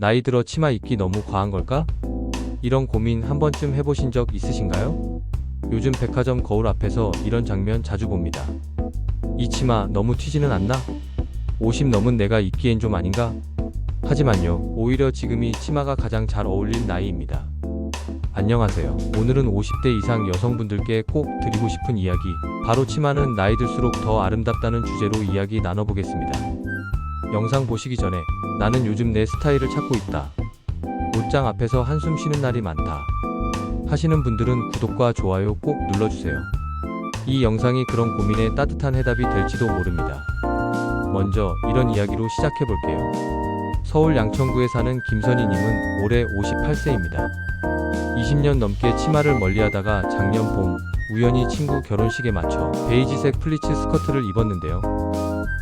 나이 들어 치마 입기 너무 과한 걸까? 이런 고민 한 번쯤 해보신 적 있으신가요? 요즘 백화점 거울 앞에서 이런 장면 자주 봅니다. 이 치마 너무 튀지는 않나? 50 넘은 내가 입기엔 좀 아닌가? 하지만요, 오히려 지금이 치마가 가장 잘 어울릴 나이입니다. 안녕하세요. 오늘은 50대 이상 여성분들께 꼭 드리고 싶은 이야기, 바로 치마는 나이 들수록 더 아름답다는 주제로 이야기 나눠보겠습니다. 영상 보시기 전에 나는 요즘 내 스타일을 찾고 있다, 옷장 앞에서 한숨 쉬는 날이 많다 하시는 분들은 구독과 좋아요 꼭 눌러주세요. 이 영상이 그런 고민에 따뜻한 해답이 될지도 모릅니다. 먼저 이런 이야기로 시작해볼게요. 서울 양천구에 사는 김선희님은 올해 58세입니다. 20년 넘게 치마를 멀리하다가 작년 봄 우연히 친구 결혼식에 맞춰 베이지색 플리츠 스커트를 입었는데요.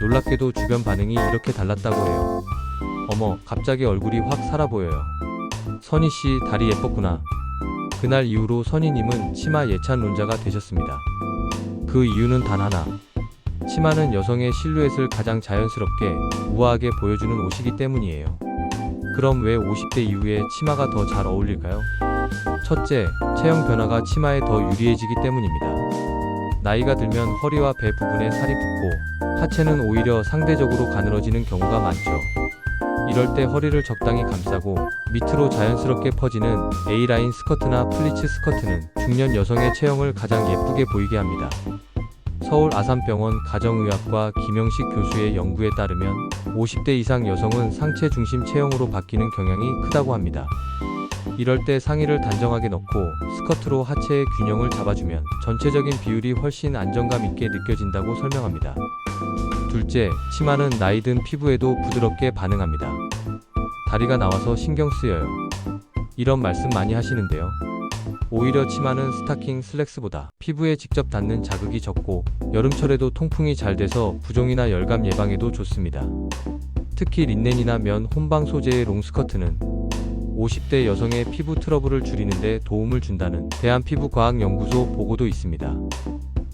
놀랍게도 주변 반응이 이렇게 달랐다고 해요. 어머, 갑자기 얼굴이 확 살아 보여요. 선희씨 다리 예뻤구나. 그날 이후로 선희님은 치마 예찬론자가 되셨습니다. 그 이유는 단 하나. 치마는 여성의 실루엣을 가장 자연스럽게, 우아하게 보여주는 옷이기 때문이에요. 그럼 왜 50대 이후에 치마가 더 잘 어울릴까요? 첫째, 체형 변화가 치마에 더 유리해지기 때문입니다. 나이가 들면 허리와 배 부분에 살이 붙고 하체는 오히려 상대적으로 가늘어지는 경우가 많죠. 이럴 때 허리를 적당히 감싸고 밑으로 자연스럽게 퍼지는 A라인 스커트나 플리츠 스커트는 중년 여성의 체형을 가장 예쁘게 보이게 합니다. 서울 아산병원 가정의학과 김영식 교수의 연구에 따르면 50대 이상 여성은 상체 중심 체형으로 바뀌는 경향이 크다고 합니다. 이럴 때 상의를 단정하게 넣고 스커트로 하체의 균형을 잡아주면 전체적인 비율이 훨씬 안정감 있게 느껴진다고 설명합니다. 둘째, 치마는 나이 든 피부에도 부드럽게 반응합니다. 다리가 나와서 신경 쓰여요. 이런 말씀 많이 하시는데요. 오히려 치마는 스타킹 슬랙스보다 피부에 직접 닿는 자극이 적고 여름철에도 통풍이 잘 돼서 부종이나 열감 예방에도 좋습니다. 특히 린넨이나 면 혼방 소재의 롱스커트는 50대 여성의 피부 트러블을 줄이는데 도움을 준다는 대한피부과학연구소 보고도 있습니다.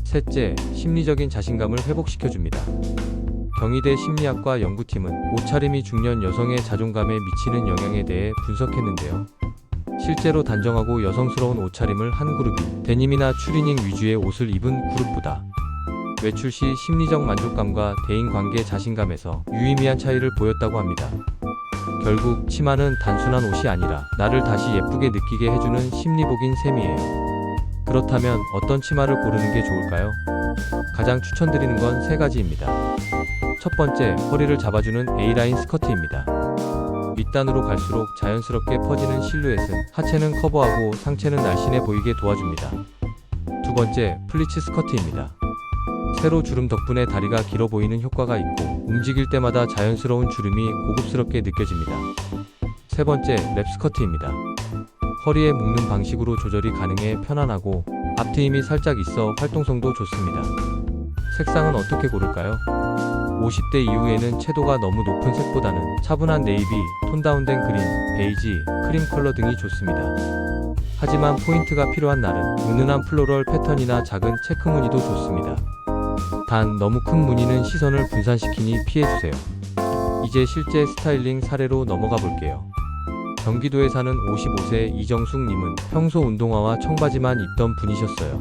셋째, 심리적인 자신감을 회복시켜줍니다. 경희대 심리학과 연구팀은 옷차림이 중년 여성의 자존감에 미치는 영향에 대해 분석했는데요. 실제로 단정하고 여성스러운 옷차림을 한 그룹이 데님이나 추리닝 위주의 옷을 입은 그룹보다 외출 시 심리적 만족감과 대인관계 자신감에서 유의미한 차이를 보였다고 합니다. 결국 치마는 단순한 옷이 아니라 나를 다시 예쁘게 느끼게 해주는 심리복인 셈이에요. 그렇다면 어떤 치마를 고르는 게 좋을까요? 가장 추천드리는 건 세 가지입니다. 첫 번째, 허리를 잡아주는 A라인 스커트입니다. 윗단으로 갈수록 자연스럽게 퍼지는 실루엣은 하체는 커버하고 상체는 날씬해 보이게 도와줍니다. 두 번째, 플리츠 스커트입니다. 세로 주름 덕분에 다리가 길어 보이는 효과가 있고 움직일 때마다 자연스러운 주름이 고급스럽게 느껴집니다. 세 번째, 랩 스커트입니다. 허리에 묶는 방식으로 조절이 가능해 편안하고 앞트임이 살짝 있어 활동성도 좋습니다. 색상은 어떻게 고를까요? 50대 이후에는 채도가 너무 높은 색보다는 차분한 네이비, 톤 다운된 그린, 베이지, 크림 컬러 등이 좋습니다. 하지만 포인트가 필요한 날은 은은한 플로럴 패턴이나 작은 체크 무늬도 좋습니다. 단 너무 큰 무늬는 시선을 분산시키니 피해주세요. 이제 실제 스타일링 사례로 넘어가 볼게요. 경기도에 사는 55세 이정숙님은 평소 운동화와 청바지만 입던 분이셨어요.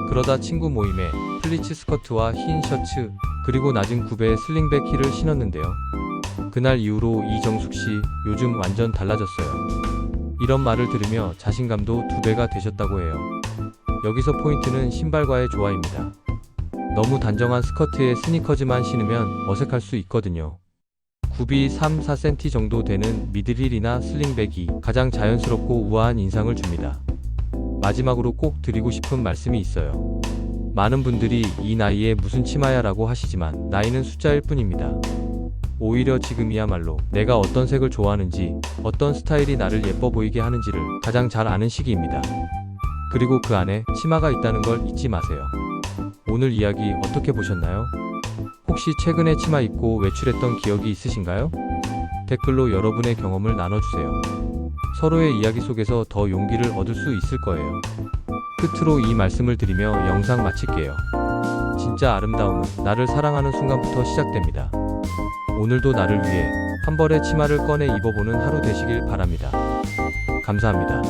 그러다 친구 모임에 플리츠 스커트와 흰 셔츠, 그리고 낮은 굽에 슬링백 힐을 신었는데요. 그날 이후로 이정숙씨 요즘 완전 달라졌어요. 이런 말을 들으며 자신감도 2배가 되셨다고 해요. 여기서 포인트는 신발과의 조화입니다. 너무 단정한 스커트에 스니커즈만 신으면 어색할 수 있거든요. 굽이 3-4cm 정도 되는 미들힐이나 슬링백이 가장 자연스럽고 우아한 인상을 줍니다. 마지막으로 꼭 드리고 싶은 말씀이 있어요. 많은 분들이 이 나이에 무슨 치마야 라고 하시지만 나이는 숫자일 뿐입니다. 오히려 지금이야말로 내가 어떤 색을 좋아하는지, 어떤 스타일이 나를 예뻐 보이게 하는지를 가장 잘 아는 시기입니다. 그리고 그 안에 치마가 있다는 걸 잊지 마세요. 오늘 이야기 어떻게 보셨나요? 혹시 최근에 치마 입고 외출했던 기억이 있으신가요? 댓글로 여러분의 경험을 나눠주세요. 서로의 이야기 속에서 더 용기를 얻을 수 있을 거예요. 끝으로 이 말씀을 드리며 영상 마칠게요. 진짜 아름다움은 나를 사랑하는 순간부터 시작됩니다. 오늘도 나를 위해 한 벌의 치마를 꺼내 입어보는 하루 되시길 바랍니다. 감사합니다.